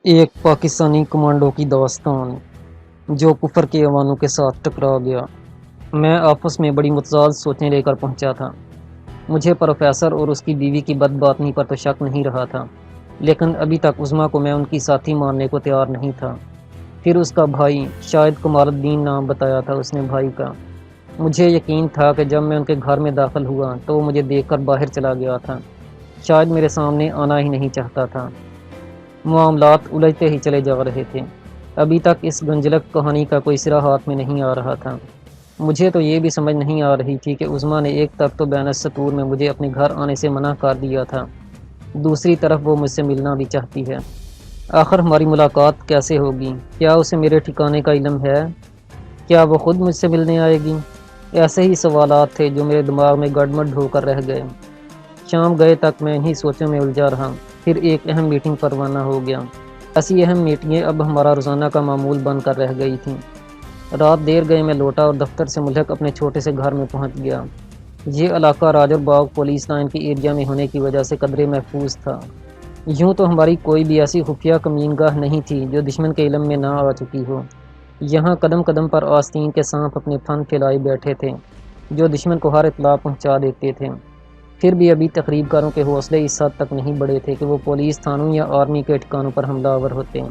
ایک پاکستانی کمانڈو کی داستان جو کفر کے ایوانوں کے ساتھ ٹکرا گیا۔ میں آفس میں بڑی متضاد سوچیں لے کر پہنچا تھا۔ مجھے پروفیسر اور اس کی بیوی کی بدباطنی پر تو شک نہیں رہا تھا، لیکن ابھی تک عظمیٰ کو میں ان کی ساتھی ماننے کو تیار نہیں تھا۔ پھر اس کا بھائی، شاید کمال الدین نام بتایا تھا اس نے بھائی کا۔ مجھے یقین تھا کہ جب میں ان کے گھر میں داخل ہوا تو وہ مجھے دیکھ کر باہر چلا گیا تھا، شاید میرے سامنے آنا ہی نہیں چاہتا تھا۔ معاملات الجھتے ہی چلے جا رہے تھے۔ ابھی تک اس گنجلک کہانی کا کوئی سرا ہاتھ میں نہیں آ رہا تھا۔ مجھے تو یہ بھی سمجھ نہیں آ رہی تھی کہ عظمیٰ نے ایک طرف تو بین السطور میں مجھے اپنے گھر آنے سے منع کر دیا تھا، دوسری طرف وہ مجھ سے ملنا بھی چاہتی ہے۔ آخر ہماری ملاقات کیسے ہوگی؟ کیا اسے میرے ٹھکانے کا علم ہے؟ کیا وہ خود مجھ سے ملنے آئے گی؟ ایسے ہی سوالات تھے جو میرے دماغ میں گڑمڑ ہو کر رہ گئے۔ شام گئے تک میں انہی سوچوں میں الجھا رہا۔ پھر ایک اہم میٹنگ پر روانہ ہو گیا۔ ایسی اہم میٹنگیں اب ہمارا روزانہ کا معمول بن کر رہ گئی تھیں۔ رات دیر گئے میں لوٹا اور دفتر سے ملحق اپنے چھوٹے سے گھر میں پہنچ گیا۔ یہ علاقہ راجر باغ پولیس لائن کی ایریا میں ہونے کی وجہ سے قدرے محفوظ تھا۔ یوں تو ہماری کوئی بھی ایسی خفیہ کمین گاہ نہیں تھی جو دشمن کے علم میں نہ آ چکی ہو۔ یہاں قدم قدم پر آستین کے سانپ اپنے پھن پھیلائے بیٹھے تھے جو دشمن کو ہر اطلاع پہنچا دیتے تھے۔ پھر بھی ابھی تقریب کاروں کے حوصلے اس حد تک نہیں بڑھے تھے کہ وہ پولیس تھانوں یا آرمی کے ٹھکانوں پر حملہ آور ہوتے۔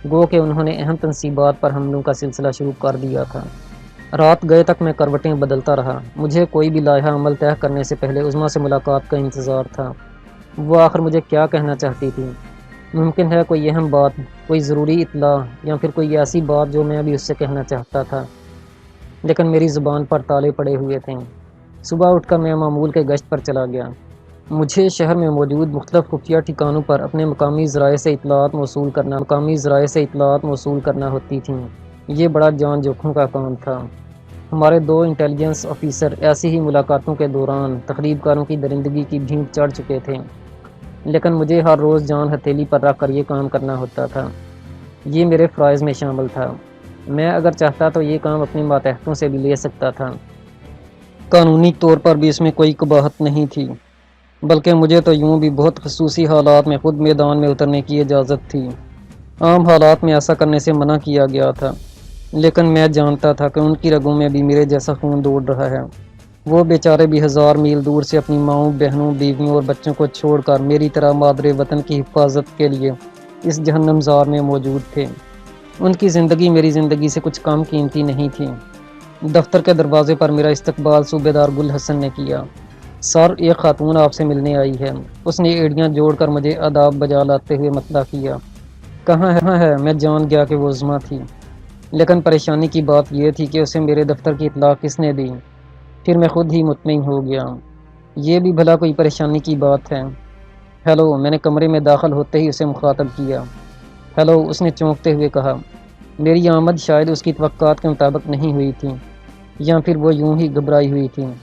گو کہ انہوں نے اہم تنصیبات پر حملوں کا سلسلہ شروع کر دیا تھا۔ رات گئے تک میں کروٹیں بدلتا رہا۔ مجھے کوئی بھی لائحہ عمل طے کرنے سے پہلے عظمیٰ سے ملاقات کا انتظار تھا۔ وہ آخر مجھے کیا کہنا چاہتی تھی؟ ممکن ہے کوئی اہم بات، کوئی ضروری اطلاع، یا پھر کوئی ایسی بات جو میں بھی اس سے کہنا چاہتا تھا، لیکن میری زبان پر تالے پڑے ہوئے تھے۔ صبح اٹھ کر میں معمول کے گشت پر چلا گیا۔ مجھے شہر میں موجود مختلف خفیہ ٹھکانوں پر اپنے مقامی ذرائع سے اطلاعات موصول کرنا ہوتی تھیں۔ یہ بڑا جان جوکھوں کا کام تھا۔ ہمارے 2 انٹیلیجنس آفیسر ایسی ہی ملاقاتوں کے دوران تقریب کاروں کی درندگی کی بھینک چڑھ چکے تھے، لیکن مجھے ہر روز جان ہتھیلی پر رکھ کر یہ کام کرنا ہوتا تھا۔ یہ میرے فرائض میں شامل تھا۔ میں اگر چاہتا تو یہ کام اپنے ماتحتوں سے بھی لے سکتا تھا۔ قانونی طور پر بھی اس میں کوئی قباحت نہیں تھی، بلکہ مجھے تو یوں بھی بہت خصوصی حالات میں خود میدان میں اترنے کی اجازت تھی۔ عام حالات میں ایسا کرنے سے منع کیا گیا تھا، لیکن میں جانتا تھا کہ ان کی رگوں میں بھی میرے جیسا خون دوڑ رہا ہے۔ وہ بیچارے بھی 1000 میل دور سے اپنی ماؤں، بہنوں، بیویوں اور بچوں کو چھوڑ کر میری طرح مادر وطن کی حفاظت کے لیے اس جہنم زار میں موجود تھے۔ ان کی زندگی میری زندگی سے کچھ کم قیمتی نہیں تھی۔ دفتر کے دروازے پر میرا استقبال صوبیدار گل حسن نے کیا۔ سر، ایک خاتون آپ سے ملنے آئی ہے۔ اس نے ایڑیاں جوڑ کر مجھے آداب بجا لاتے ہوئے مطلع کیا۔ کہاں ہے؟ میں جان گیا کہ وہ عظمیٰ تھی، لیکن پریشانی کی بات یہ تھی کہ اسے میرے دفتر کی اطلاع کس نے دی؟ پھر میں خود ہی مطمئن ہو گیا۔ یہ بھی بھلا کوئی پریشانی کی بات ہے؟ ہیلو، میں نے کمرے میں داخل ہوتے ہی اسے مخاطب کیا۔ ہیلو، اس نے چونکتے ہوئے کہا۔ میری آمد شاید اس کی توقعات کے مطابق نہیں ہوئی تھی، یا پھر وہ یوں ہی گھبرائی ہوئی تھی۔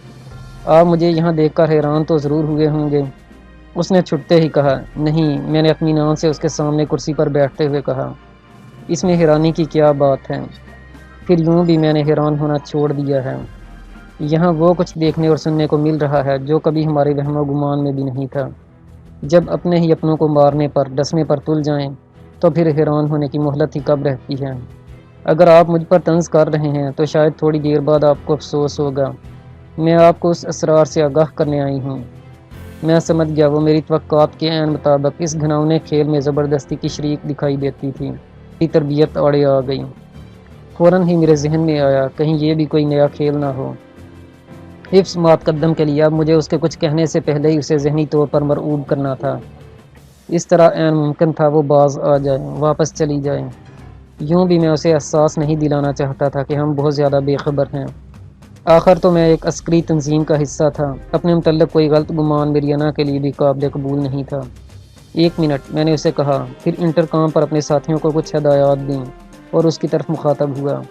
آپ مجھے یہاں دیکھ کر حیران تو ضرور ہوئے ہوں گے، اس نے چھٹتے ہی کہا۔ نہیں، میں نے اطمینان سے اس کے سامنے کرسی پر بیٹھتے ہوئے کہا۔ اس میں حیرانی کی کیا بات ہے؟ پھر یوں بھی میں نے حیران ہونا چھوڑ دیا ہے۔ یہاں وہ کچھ دیکھنے اور سننے کو مل رہا ہے جو کبھی ہمارے وہم و گمان میں بھی نہیں تھا۔ جب اپنے ہی اپنوں کو مارنے پر، ڈسنے پر تل جائیں تو پھر حیران ہونے کی مہلت ہی کب رہتی ہے؟ اگر آپ مجھ پر طنز کر رہے ہیں تو شاید تھوڑی دیر بعد آپ کو افسوس ہوگا۔ میں آپ کو اس اسرار سے آگاہ کرنے آئی ہوں۔ میں سمجھ گیا وہ میری توقعات کے عین مطابق اس گھناؤنے کھیل میں زبردستی کی شریک دکھائی دیتی تھی۔ میری تربیت آڑے آ گئی۔ فوراً ہی میرے ذہن میں آیا کہیں یہ بھی کوئی نیا کھیل نہ ہو۔ حفظ مقدم کے لیے اب مجھے اس کے کچھ کہنے سے پہلے ہی اسے ذہنی طور پر مرعوب کرنا تھا۔ اس طرح عین ممکن تھا وہ باز آ جائے، واپس چلی جائے۔ یوں بھی میں اسے احساس نہیں دلانا چاہتا تھا کہ ہم بہت زیادہ بے خبر ہیں۔ آخر تو میں ایک عسکری تنظیم کا حصہ تھا۔ اپنے متعلق کوئی غلط گمان میری انا کے لیے بھی قابل قبول نہیں تھا۔ 1 منٹ، میں نے اسے کہا، پھر انٹرکام پر اپنے ساتھیوں کو کچھ ہدایات دیں اور اس کی طرف مخاطب ہوا۔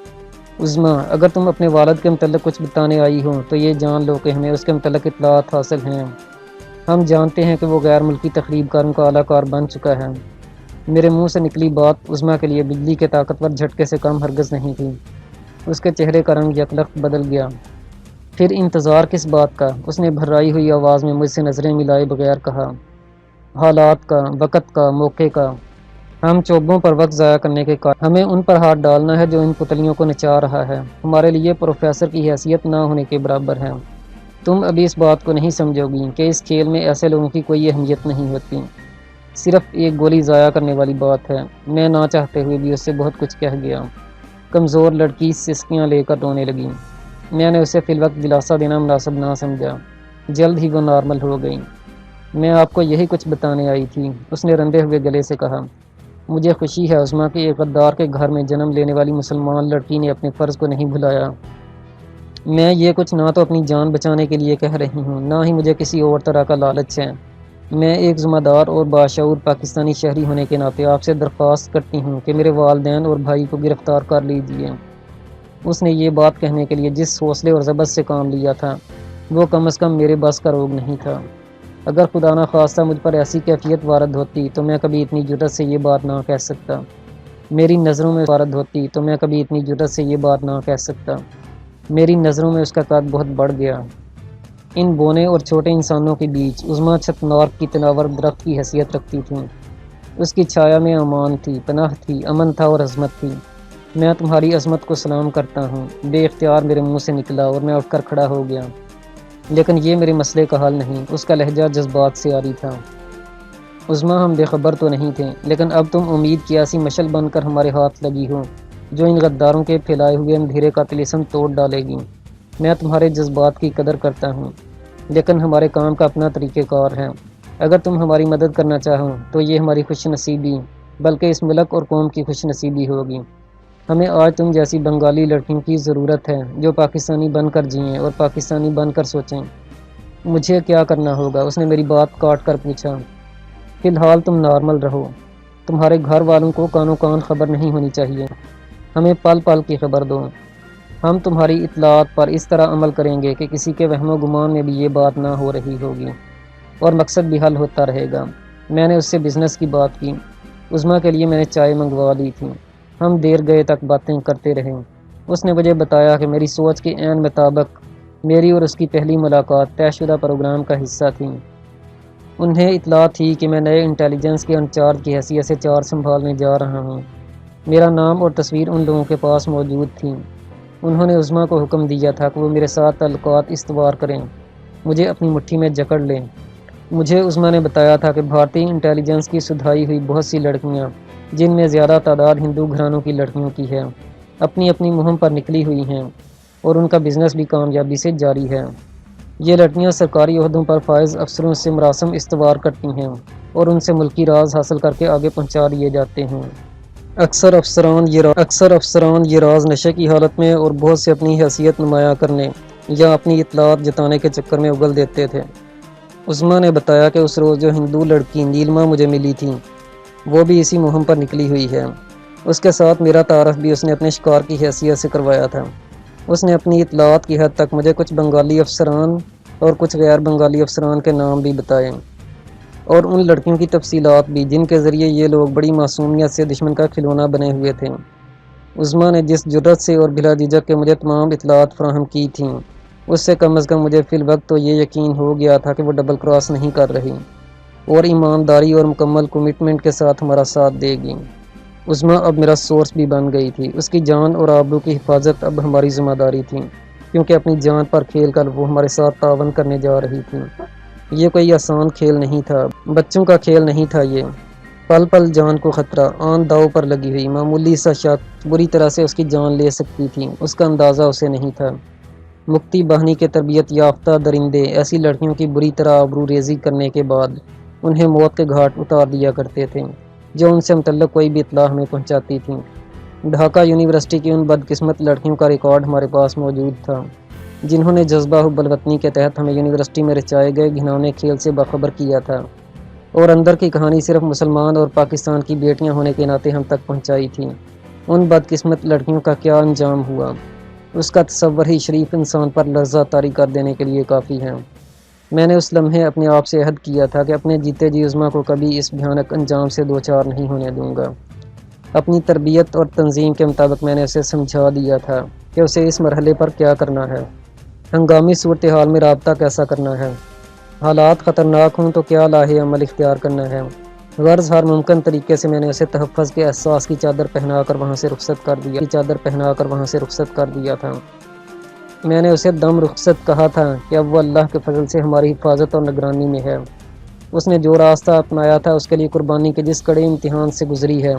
عظمیٰ، اگر تم اپنے والد کے متعلق کچھ بتانے آئی ہو تو یہ جان لو کہ ہمیں اس کے متعلق اطلاعات حاصل ہیں۔ ہم جانتے ہیں کہ وہ غیر ملکی تقریب کاروں کا اعلیٰ کار بن چکا ہے۔ میرے منہ سے نکلی بات عظمیٰ کے لیے بجلی کے طاقتور جھٹکے سے کم ہرگز نہیں تھی۔ اس کے چہرے کا رنگ یکلخت بدل گیا۔ پھر انتظار کس بات کا؟ اس نے بھرائی ہوئی آواز میں مجھ سے نظریں ملائے بغیر کہا۔ حالات کا، وقت کا، موقع کا۔ ہم چوبوں پر وقت ضائع کرنے کے قائل، ہمیں ان پر ہاتھ ڈالنا ہے جو ان پتلیوں کو نچا رہا ہے، ہمارے لیے پروفیسر کی حیثیت نہ ہونے کے برابر ہے۔ تم ابھی اس بات کو نہیں سمجھو گی کہ اس کھیل میں ایسے لوگوں کی کوئی اہمیت نہیں ہوتی، صرف ایک گولی ضائع کرنے والی بات ہے۔ میں نہ چاہتے ہوئے بھی اس سے بہت کچھ کہہ گیا۔ کمزور لڑکی سسکیاں لے کر رونے لگی۔ میں نے اسے فی الوقت دلاسا دینا مناسب نہ سمجھا۔ جلد ہی وہ نارمل ہو گئی۔ میں آپ کو یہی کچھ بتانے آئی تھی، اس نے رندے ہوئے گلے سے کہا۔ مجھے خوشی ہے عظمیٰ کہ ایک غدار کے گھر میں جنم لینے والی مسلمان لڑکی نے اپنے فرض کو نہیں بھلایا۔ میں یہ کچھ نہ تو اپنی جان بچانے کے لیے کہہ رہی ہوں، نہ ہی مجھے کسی اور طرح کا لالچ ہے۔ میں ایک ذمہ دار اور باشعور پاکستانی شہری ہونے کے ناطے آپ سے درخواست کرتی ہوں کہ میرے والدین اور بھائی کو گرفتار کر لیجیے۔ اس نے یہ بات کہنے کے لیے جس حوصلے اور ضبط سے کام لیا تھا وہ کم از کم میرے بس کا روگ نہیں تھا۔ اگر خدا نہ خواستہ مجھ پر ایسی کیفیت وارد ہوتی تو میں کبھی اتنی جرأت سے یہ بات نہ کہہ سکتا۔ میری نظروں میں وارد ہوتی تو میں کبھی اتنی جرأت سے یہ بات نہ کہہ سکتا۔ میری نظروں میں اس کا قد بہت بڑھ گیا۔ ان بونے اور چھوٹے انسانوں کے بیچ عظمیٰ چھتنارک کی تناور درخت کی حیثیت رکھتی تھی۔ اس کی چھایا میں امان تھی، پناہ تھی، امن تھا اور عظمت تھی۔ میں تمہاری عظمت کو سلام کرتا ہوں، بے اختیار میرے منہ سے نکلا اور میں اٹھ کر کھڑا ہو گیا۔ لیکن یہ میرے مسئلے کا حل نہیں۔ اس کا لہجہ جذبات سے عاری تھا۔ عظمیٰ ہم بے خبر تو نہیں تھے، لیکن اب تم امید کی ایسی مشل بن کر ہمارے ہاتھ لگی ہو جو ان غداروں کے پھیلائے ہوئے اندھیرے کا طلسم توڑ ڈالے گی۔ میں تمہارے جذبات کی قدر کرتا ہوں، لیکن ہمارے کام کا اپنا طریقہ کار ہے۔ اگر تم ہماری مدد کرنا چاہو تو یہ ہماری خوش نصیبی بلکہ اس ملک اور قوم کی خوش نصیبی ہوگی۔ ہمیں آج تم جیسی بنگالی لڑکیوں کی ضرورت ہے جو پاکستانی بن کر جئیں اور پاکستانی بن کر سوچیں۔ مجھے کیا کرنا ہوگا؟ اس نے میری بات کاٹ کر پوچھا۔ فی الحال تم نارمل رہو۔ تمہارے گھر والوں کو کانوں کان خبر نہیں ہونی چاہیے۔ ہمیں پل پل کی خبر دو۔ ہم تمہاری اطلاعات پر اس طرح عمل کریں گے کہ کسی کے وہم و گمان میں بھی یہ بات نہ ہو رہی ہوگی اور مقصد بھی حل ہوتا رہے گا۔ میں نے اس سے بزنس کی بات کی۔ عظمیٰ کے لیے میں نے چائے منگوا لی تھی۔ ہم دیر گئے تک باتیں کرتے رہے۔ اس نے مجھے بتایا کہ میری سوچ کے عین مطابق میری اور اس کی پہلی ملاقات طے شدہ پروگرام کا حصہ تھی۔ انہیں اطلاع تھی کہ میں نئے انٹیلیجنس کے انچارج کی حیثیت سے چارج سنبھالنے جا رہا ہوں۔ میرا نام اور تصویر ان لوگوں کے پاس موجود تھی۔ انہوں نے عظمیٰ کو حکم دیا تھا کہ وہ میرے ساتھ تعلقات استوار کریں، مجھے اپنی مٹھی میں جکڑ لیں۔ مجھے عظمیٰ نے بتایا تھا کہ بھارتی انٹیلیجنس کی سدھائی ہوئی بہت سی لڑکیاں، جن میں زیادہ تعداد ہندو گھرانوں کی لڑکیوں کی ہے، اپنی اپنی مہم پر نکلی ہوئی ہیں اور ان کا بزنس بھی کامیابی سے جاری ہے۔ یہ لڑکیاں سرکاری عہدوں پر فائز افسروں سے مراسم استوار کرتی ہیں اور ان سے ملکی راز حاصل کر کے آگے پہنچا دیے جاتے ہیں۔ اکثر افسران یہ راز نشے کی حالت میں اور بہت سے اپنی حیثیت نمایاں کرنے یا اپنی اطلاعات جتانے کے چکر میں اگل دیتے تھے۔ عظمیٰ نے بتایا کہ اس روز جو ہندو لڑکی نیلما مجھے ملی تھی وہ بھی اسی مہم پر نکلی ہوئی ہے۔ اس کے ساتھ میرا تعارف بھی اس نے اپنے شکار کی حیثیت سے کروایا تھا۔ اس نے اپنی اطلاعات کی حد تک مجھے کچھ بنگالی افسران اور کچھ غیر بنگالی افسران کے نام بھی بتائے اور ان لڑکیوں کی تفصیلات بھی جن کے ذریعے یہ لوگ بڑی معصومیت سے دشمن کا کھلونا بنے ہوئے تھے۔ عظمیٰ نے جس جرأت سے اور بلا جھجک کے مجھے تمام اطلاعات فراہم کی تھیں اس سے کم از کم مجھے فی الوقت تو یہ یقین ہو گیا تھا کہ وہ ڈبل کراس نہیں کر رہی اور ایمانداری اور مکمل کمٹمنٹ کے ساتھ ہمارا ساتھ دے گی۔ عظمیٰ اب میرا سورس بھی بن گئی تھی۔ اس کی جان اور آبرو کی حفاظت اب ہماری ذمہ داری تھی، کیونکہ اپنی جان پر کھیل کر وہ ہمارے ساتھ تعاون کرنے جا رہی تھی۔ یہ کوئی آسان کھیل نہیں تھا، بچوں کا کھیل نہیں تھا یہ۔ پل پل جان کو خطرہ، آن داؤ پر لگی ہوئی معمولی سا شک بری طرح سے اس کی جان لے سکتی تھی، اس کا اندازہ اسے نہیں تھا۔ مکتی باہنی کے تربیت یافتہ درندے ایسی لڑکیوں کی بری طرح آبرو ریزی کرنے کے بعد انہیں موت کے گھاٹ اتار دیا کرتے تھے جو ان سے متعلق کوئی بھی اطلاع ہمیں پہنچاتی تھی۔ ڈھاکہ یونیورسٹی کی ان بدقسمت لڑکیوں کا ریکارڈ ہمارے پاس موجود تھا جنہوں نے جذبہ حب الوطنی کے تحت ہمیں یونیورسٹی میں رچائے گئے گھناؤنے کھیل سے باخبر کیا تھا اور اندر کی کہانی صرف مسلمان اور پاکستان کی بیٹیاں ہونے کے ناطے ہم تک پہنچائی تھی۔ ان بدقسمت لڑکیوں کا کیا انجام ہوا اس کا تصور ہی شریف انسان پر لرزہ طاری کر دینے کے لیے کافی ہے۔ میں نے اس لمحے اپنے آپ سے عہد کیا تھا کہ اپنے جیتے جی عظمیٰ کو کبھی اس بھیانک انجام سے دوچار نہیں ہونے دوں گا۔ اپنی تربیت اور تنظیم کے مطابق میں نے اسے سمجھا دیا تھا کہ اسے اس مرحلے پر کیا کرنا ہے، ہنگامی صورتحال میں رابطہ کیسا کرنا ہے، حالات خطرناک ہوں تو کیا لاہے عمل اختیار کرنا ہے، غرض ہر ممکن طریقے سے میں نے اسے تحفظ کے احساس کی چادر پہنا کر وہاں سے رخصت کر دیا تھا۔ میں نے اسے دم رخصت کہا تھا کہ اب وہ اللہ کے فضل سے ہماری حفاظت اور نگرانی میں ہے۔ اس نے جو راستہ اپنایا تھا اس کے لیے قربانی کے جس کڑے امتحان سے گزری ہے،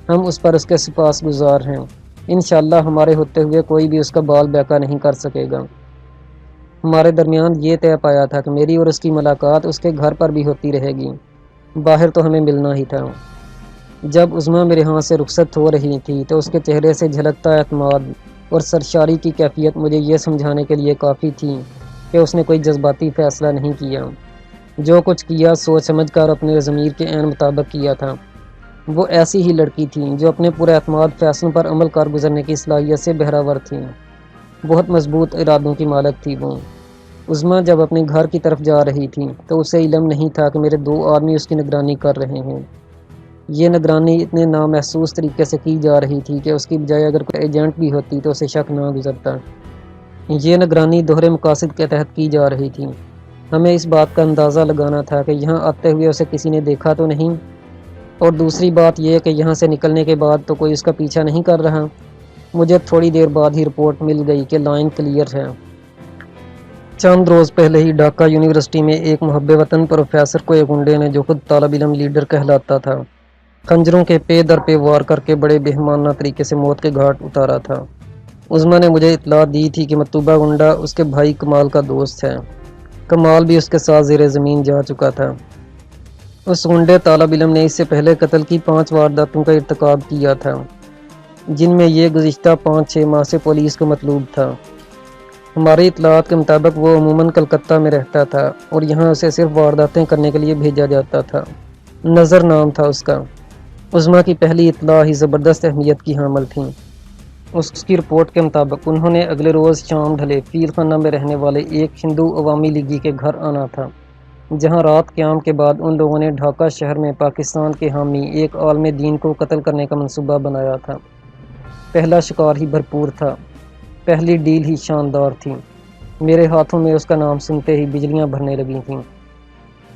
ہم اس پر اس کے سپاس گزار ہیں۔ انشاءاللہ ہمارے ہوتے ہوئے کوئی بھی اس کا بال بیکا نہیں کر سکے گا۔ ہمارے درمیان یہ طے پایا تھا کہ میری اور اس کی ملاقات اس کے گھر پر بھی ہوتی رہے گی، باہر تو ہمیں ملنا ہی تھا۔ جب عظمیٰ میرے ہاں سے رخصت ہو رہی تھی تو اس کے چہرے سے جھلکتا اعتماد اور سرشاری کی کیفیت مجھے یہ سمجھانے کے لیے کافی تھی کہ اس نے کوئی جذباتی فیصلہ نہیں کیا۔ جو کچھ کیا سوچ سمجھ کر اپنے ضمیر کے عین مطابق کیا تھا۔ وہ ایسی ہی لڑکی تھی جو اپنے پورے اعتماد فیصلوں پر عمل کر گزرنے کی صلاحیت سے بہراور تھی۔ بہت مضبوط ارادوں کی مالک تھی وہ۔ عظمیٰ جب اپنے گھر کی طرف جا رہی تھی تو اسے علم نہیں تھا کہ میرے 2 آدمی اس کی نگرانی کر رہے ہیں۔ یہ نگرانی اتنے نامحسوس طریقے سے کی جا رہی تھی کہ اس کی بجائے اگر کوئی ایجنٹ بھی ہوتی تو اسے شک نہ گزرتا۔ یہ نگرانی دوہرے مقاصد کے تحت کی جا رہی تھی۔ ہمیں اس بات کا اندازہ لگانا تھا کہ یہاں آتے ہوئے اسے کسی نے دیکھا تو نہیں، اور دوسری بات یہ کہ یہاں سے نکلنے کے بعد تو کوئی اس کا پیچھا نہیں کر رہا۔ مجھے تھوڑی دیر بعد ہی رپورٹ مل گئی کہ لائن کلیئر ہے۔ چند روز پہلے ہی ڈھاکہ یونیورسٹی میں ایک محب وطن پروفیسر کو ایک گنڈے نے، جو خود طالب علم لیڈر کہلاتا تھا، خنجروں کے پے در پہ وار کر کے بڑے بہیمانہ طریقے سے موت کے گھاٹ اتارا تھا۔ عظمیٰ نے مجھے اطلاع دی تھی کہ مطلوبہ گنڈا اس کے بھائی کمال کا دوست ہے۔ کمال بھی اس کے ساتھ زیر زمین جا چکا تھا۔ اس گنڈے طالب علم نے اس سے پہلے قتل کی 5 وارداتوں کا ارتکاب کیا تھا، جن میں یہ گزشتہ 5-6 ماہ سے پولیس کو مطلوب تھا۔ ہماری اطلاعات کے مطابق وہ عموماً کلکتہ میں رہتا تھا اور یہاں اسے صرف وارداتیں کرنے کے لیے بھیجا جاتا تھا۔ نظر نام تھا اس کا۔ عظمیٰ کی پہلی اطلاع ہی زبردست اہمیت کی حامل تھی۔ اس کی رپورٹ کے مطابق انہوں نے اگلے روز شام ڈھلے فیل خانہ میں رہنے والے ایک ہندو عوامی لیگی کے گھر آنا تھا، جہاں رات قیام کے بعد ان لوگوں نے ڈھاکہ شہر میں پاکستان کے حامی ایک عالم دین کو قتل کرنے کا منصوبہ بنایا تھا۔ پہلا شکار ہی بھرپور تھا، پہلی ڈیل ہی شاندار تھی۔ میرے ہاتھوں میں اس کا نام سنتے ہی بجلیاں بھرنے لگی تھیں۔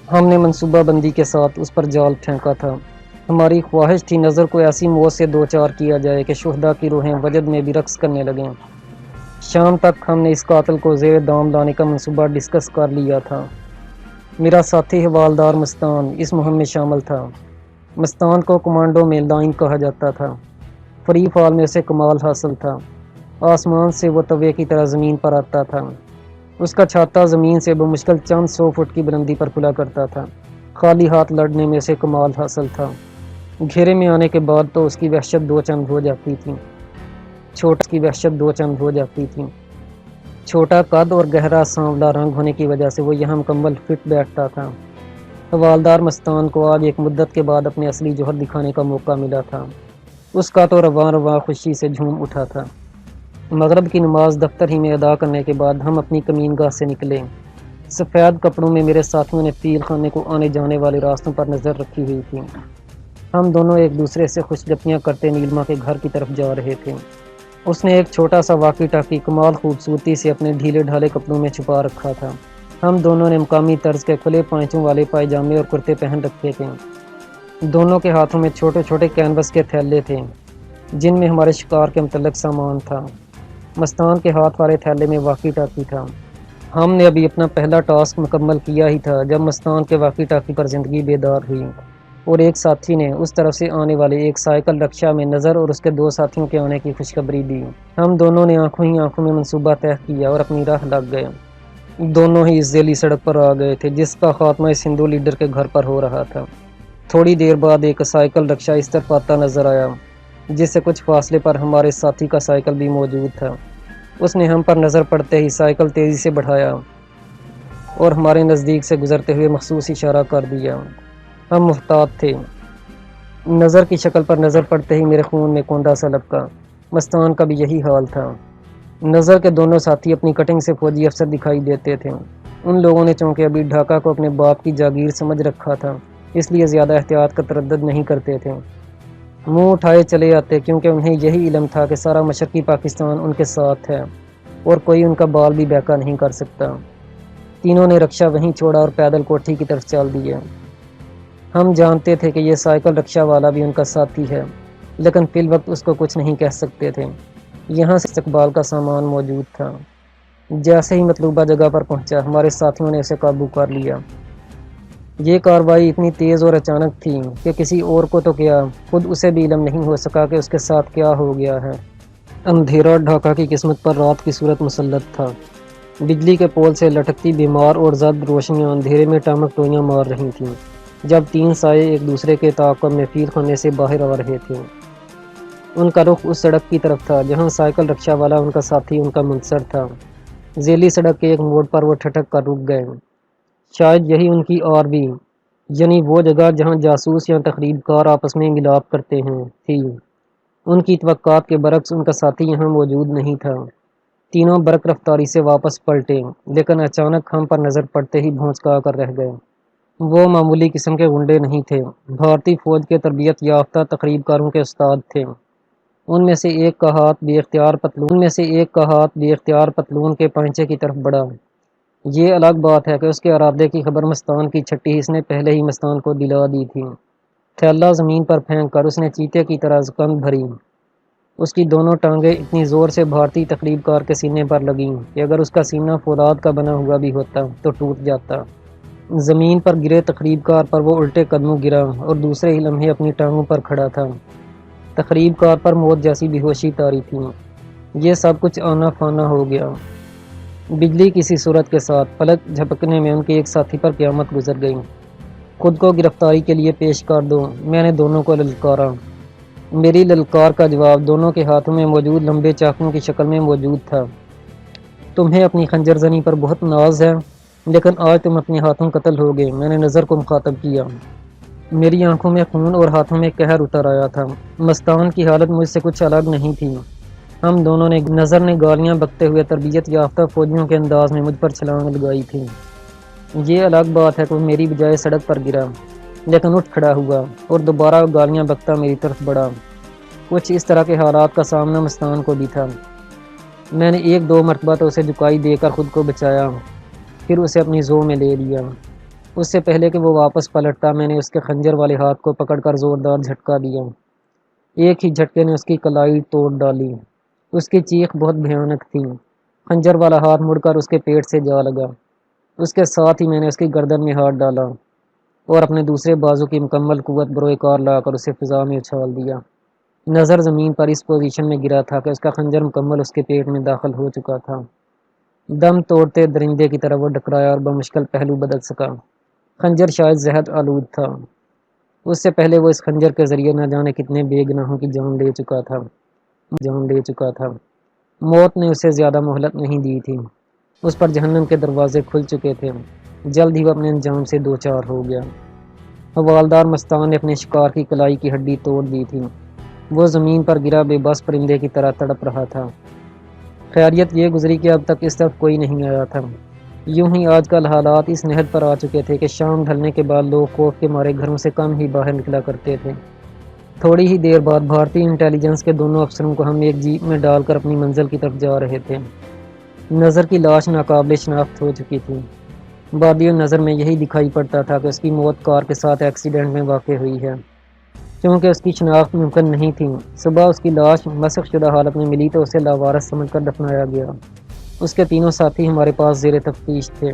ہم نے منصوبہ بندی کے ساتھ اس پر جال پھینکا تھا۔ ہماری خواہش تھی نظر کو ایسی موت سے دوچار کیا جائے کہ شہداء کی روحیں وجد میں بھی رقص کرنے لگیں۔ شام تک ہم نے اس قاتل کو زیر دام لانے کا منصوبہ ڈسکس کر لیا تھا۔ میرا ساتھی حوالدار مستان اس مہم میں شامل تھا۔ مستان کو کمانڈو میں لائن کہا جاتا تھا۔ فری فال میں اسے کمال حاصل تھا۔ آسمان سے وہ توے کی طرح زمین پر آتا تھا۔ اس کا چھاتا زمین سے بمشکل چند 100 فٹ کی بلندی پر کھلا کرتا تھا۔ خالی ہاتھ لڑنے میں اسے کمال حاصل تھا۔ گھیرے میں آنے کے بعد تو اس کی وحشت 2 چند ہو جاتی تھی۔ چھوٹا قد اور گہرا سانولا رنگ ہونے کی وجہ سے وہ یہاں مکمل فٹ بیٹھتا تھا۔ حوالدار مستان کو آج ایک مدت کے بعد اپنے اصلی جوہر دکھانے کا موقع ملا تھا۔ اس کا تو رواں رواں خوشی سے جھوم اٹھا تھا۔ مغرب کی نماز دفتر ہی میں ادا کرنے کے بعد ہم اپنی کمین گاہ سے نکلے۔ سفید کپڑوں میں میرے ساتھیوں نے فیل خانے کو آنے جانے والے راستوں پر نظر رکھی ہوئی تھی۔ ہم دونوں ایک دوسرے سے خوش گپیاں کرتے نیلما کے گھر کی طرف جا رہے تھے۔ اس نے ایک چھوٹا سا واقی ٹاکی کمال خوبصورتی سے اپنے ڈھیلے ڈھالے کپڑوں میں چھپا رکھا تھا۔ ہم دونوں نے مقامی طرز کے کھلے پائچوں والے پائجامے اور کرتے پہن رکھے تھے۔ دونوں کے ہاتھوں میں چھوٹے چھوٹے کینوس کے تھیلے تھے جن میں ہمارے شکار کے متعلق سامان تھا۔ مستان کے ہاتھ والے تھیلے میں واقی ٹاکی تھا۔ ہم نے ابھی اپنا پہلا ٹاسک مکمل کیا ہی تھا جب مستان کے واقی ٹاکی پر زندگی بیدار ہوئی، اور ایک ساتھی نے اس طرف سے آنے والے ایک سائیکل رکشہ میں نظر اور اس کے 2 ساتھیوں کے آنے کی خوشخبری دی۔ ہم دونوں نے آنکھوں ہی آنکھوں میں منصوبہ طے کیا اور اپنی راہ لگ گئے۔ دونوں ہی اس ذیلی سڑک پر آ گئے تھے جس کا خاتمہ اس ہندو لیڈر کے گھر پر ہو رہا تھا۔ تھوڑی دیر بعد ایک سائیکل رکشہ اس طرف آتا نظر آیا جس سے کچھ فاصلے پر ہمارے ساتھی کا سائیکل بھی موجود تھا۔ اس نے ہم پر نظر پڑتے ہی سائیکل تیزی سے بڑھایا اور ہمارے نزدیک سے گزرتے ہوئے مخصوص اشارہ کر دیا۔ ہم محتاط تھے۔ نظر کی شکل پر نظر پڑتے ہی میرے خون میں کونڈا سا لپکا۔ مستان کا بھی یہی حال تھا۔ نظر کے دونوں ساتھی اپنی کٹنگ سے فوجی افسر دکھائی دیتے تھے۔ ان لوگوں نے چونکہ ابھی ڈھاکہ کو اپنے باپ کی جاگیر سمجھ رکھا تھا، اس لیے زیادہ احتیاط کا تردد نہیں کرتے تھے۔ منہ اٹھائے چلے آتے کیونکہ انہیں یہی علم تھا کہ سارا مشرقی پاکستان ان کے ساتھ ہے اور کوئی ان کا بال بھی بیکا نہیں کر سکتا۔ تینوں نے رکشہ وہیں چھوڑا اور پیدل کوٹھی کی طرف چل دیے۔ ہم جانتے تھے کہ یہ سائیکل رکشہ والا بھی ان کا ساتھی ہے، لیکن فی الوقت اس کو کچھ نہیں کہہ سکتے تھے۔ یہاں سے استقبال کا سامان موجود تھا۔ جیسے ہی مطلوبہ جگہ پر پہنچا، ہمارے ساتھیوں نے اسے قابو کر لیا۔ یہ کارروائی اتنی تیز اور اچانک تھی کہ کسی اور کو تو کیا، خود اسے بھی علم نہیں ہو سکا کہ اس کے ساتھ کیا ہو گیا ہے۔ اندھیرا ڈھاکہ کی قسمت پر رات کی صورت مسلط تھا۔ بجلی کے پول سے لٹکتی بیمار اور زرد روشنیاں اندھیرے میں ٹامک ٹوئیاں مار رہی تھیں، جب تین سائے ایک دوسرے کے تعاقب میں فیل خانے سے باہر آ رہے تھے۔ ان کا رخ اس سڑک کی طرف تھا جہاں سائیکل رکشہ والا ان کا ساتھی ان کا منصر تھا۔ ذیلی سڑک کے ایک موڑ پر وہ ٹھٹک کر رک گئے۔ شاید یہی ان کی آر وی، یعنی وہ جگہ جہاں جاسوس یا تخریب کار آپس میں ملاپ کرتے ہیں، تھی۔ ان کی توقعات کے برعکس ان کا ساتھی یہاں موجود نہیں تھا۔ تینوں برق رفتاری سے واپس پلٹے، لیکن اچانک ہم پر نظر پڑتے ہی بھونچکا کر رہ گئے۔ وہ معمولی قسم کے غنڈے نہیں تھے، بھارتی فوج کے تربیت یافتہ تخریب کاروں کے استاد تھے۔ ان میں سے ایک کا ہاتھ بے اختیار پتلون کے پائنچے کی طرف بڑھا۔ یہ الگ بات ہے کہ اس کے ارادے کی خبر مستان کی چھٹی حص نے پہلے ہی مستان کو دلا دی تھی۔ تھیلا زمین پر پھینک کر اس نے چیتے کی طرح زکند بھری۔ اس کی دونوں ٹانگیں اتنی زور سے بھارتی تخریب کار کے سینے پر لگیں کہ اگر اس کا سینہ فولاد کا بنا ہوا بھی ہوتا تو ٹوٹ جاتا۔ زمین پر گرے تخریب کار پر وہ الٹے قدموں گرا اور دوسرے ہی لمحے اپنی ٹانگوں پر کھڑا تھا۔ تخریب کار پر موت جیسی بے ہوشی طاری تھی۔ یہ سب کچھ آنا فانا ہو گیا۔ بجلی کسی صورت کے ساتھ پلک جھپکنے میں ان کے ایک ساتھی پر قیامت گزر گئی۔ خود کو گرفتاری کے لیے پیش کر دو، میں نے دونوں کو للکارا۔ میری للکار کا جواب دونوں کے ہاتھوں میں موجود لمبے چاقوؤں کی شکل میں موجود تھا۔ تمہیں اپنی خنجر زنی پر بہت ناز ہے، لیکن آج تم اپنے ہاتھوں قتل ہو گئے۔ میں نے نظر کو مخاطب کیا۔ میری آنکھوں میں خون اور ہاتھوں میں قہر اتر آیا تھا۔ مستان کی حالت مجھ سے کچھ الگ نہیں تھی۔ ہم دونوں نے نظر نے گالیاں بکتے ہوئے تربیت یافتہ فوجیوں کے انداز میں مجھ پر چھلانگ لگائی تھی۔ یہ الگ بات ہے کہ وہ میری بجائے سڑک پر گرا، لیکن اٹھ کھڑا ہوا اور دوبارہ گالیاں بکتا میری طرف بڑھا۔ کچھ اس طرح کے حالات کا سامنا مستان کو بھی تھا۔ میں نے ایک دو مرتبہ تو اسے جھکائی دے کر خود کو بچایا، پھر اسے اپنی زو میں لے لیا۔ اس سے پہلے کہ وہ واپس پلٹتا، میں نے اس کے خنجر والے ہاتھ کو پکڑ کر زوردار جھٹکا دیا۔ ایک ہی جھٹکے نے اس کی کلائی توڑ ڈالی۔ اس کی چیخ بہت بھیانک تھی۔ خنجر والا ہاتھ مڑ کر اس کے پیٹ سے جا لگا۔ اس کے ساتھ ہی میں نے اس کی گردن میں ہاتھ ڈالا اور اپنے دوسرے بازو کی مکمل قوت بروئے کار لا کر اسے فضا میں اچھال دیا۔ نظر زمین پر اس پوزیشن میں گرا تھا کہ اس کا خنجر مکمل اس کے پیٹ میں داخل ہو چکا تھا۔ دم توڑتے درندے کی طرح وہ ڈکرایا اور بمشکل پہلو بدل سکا۔ خنجر شاید زہد آلود تھا۔ اس سے پہلے وہ اس خنجر کے ذریعے نہ جانے کتنے بے گناہوں کی جان لے چکا تھا۔ موت نے اسے زیادہ مہلت نہیں دی تھی۔ اس پر جہنم کے دروازے کھل چکے تھے۔ جلد ہی وہ اپنے انجام سے دوچار ہو گیا۔ حوالدار مستان نے اپنے شکار کی کلائی کی ہڈی توڑ دی تھی۔ وہ زمین پر گرا بے بس پرندے کی طرح تڑپ رہا تھا۔ خیریت یہ گزری کہ اب تک اس طرف کوئی نہیں آیا تھا۔ یوں ہی آج کل حالات اس نہج پر آ چکے تھے کہ شام ڈھلنے کے بعد لوگ خوف کے مارے گھروں سے کم ہی باہر نکلا کرتے تھے۔ تھوڑی ہی دیر بعد بھارتی انٹیلیجنس کے دونوں افسروں کو ہم ایک جیپ میں ڈال کر اپنی منزل کی طرف جا رہے تھے۔ نظر کی لاش ناقابل شناخت ہو چکی تھی۔ بادی نظر میں یہی دکھائی پڑتا تھا کہ اس کی موت کار کے ساتھ ایکسیڈنٹ میں واقع ہوئی ہے۔ چونکہ اس کی شناخت ممکن نہیں تھی، صبح اس کی لاش مسخ شدہ حالت میں ملی تو اسے لاوارث سمجھ کر دفنایا گیا۔ اس کے تینوں ساتھی ہمارے پاس زیر تفتیش تھے۔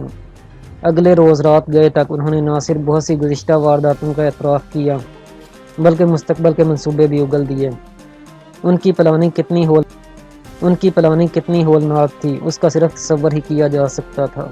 اگلے روز رات گئے تک انہوں نے نہ صرف بہت سی گزشتہ وارداتوں کا اعتراف کیا، بلکہ مستقبل کے منصوبے بھی اگل دیے۔ ان کی پلاننگ کتنی ہولناک تھی، اس کا صرف تصور ہی کیا جا سکتا تھا۔